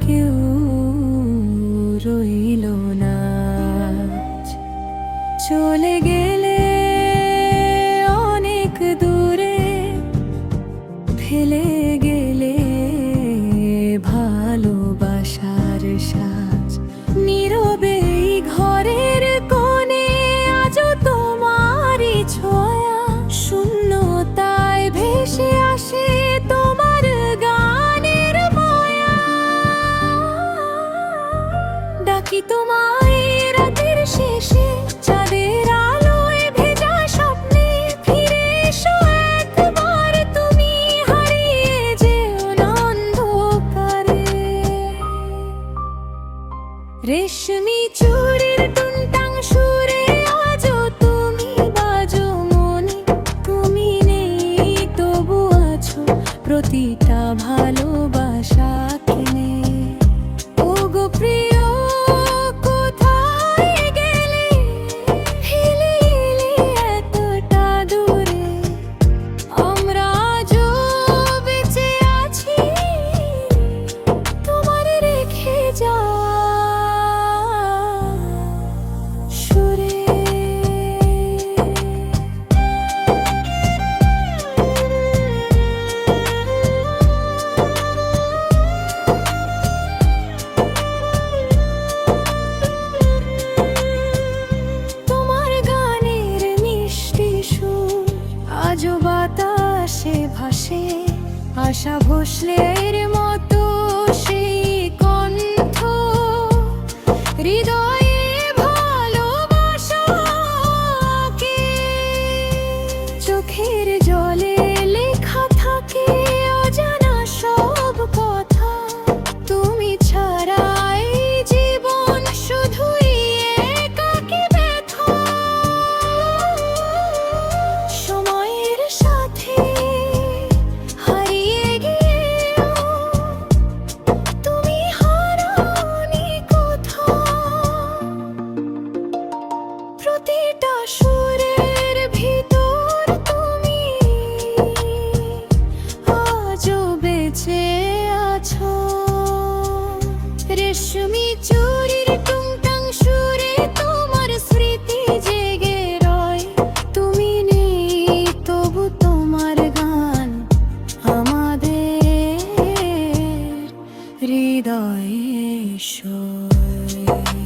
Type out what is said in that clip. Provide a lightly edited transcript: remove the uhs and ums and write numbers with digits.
কেউ রইল না। চলে গেলে অনেক দূরে, ফেলে গেলে ভালোবাসার সাজ। নীরবে ঘরের কোণে আজও তোমারই ছোঁয়া, শূন্যতায় ভেসে আসে তোমার গানের মায়া। ডাকি তোমায় রাতের শেষে, চাঁদের আলোয় ভেজা স্বপ্নে, ফিরে এসো একবার তুমি, হারিয়ে যেও না অন্ধকারে। রেশমি চুড়ির টুনটাং সুরে আজও তুমি বাজো মনে, তুমি নেই তবু আছো প্রতিটা ভালোবাসা কিনে। ওগো প্রিয় কোথায় গেলে, হেলে এলে এতটা দূরে, আমরা আজও বেঁচে আছি তোমার রেখে যাওয়া সুরে। তোমার গানের মিষ্টি সুর আজও বাতাসে ভাসে, আশা ভোসলের মতো সেই কণ্ঠ, হৃদয়ে ভালোবাসাকে চোখের জলে লেখা থাকে অজানা সব কথা। তুমি ছাড়া এই জীবন শুধুই একাকী ব্যথা। সময়ের সাথে হারিয়ে গিয়েও তুমি হারাওনি কোথাও। প্রতিটা সুরের ভিতর তুমি আজও বেঁচে আছো। রেশমি চুড়ির টুংটাং সুরে তোমার স্মৃতি জেগে রয়, তুমি নেই তবু তোমার গান আমাদের হৃদয়ে শোয়।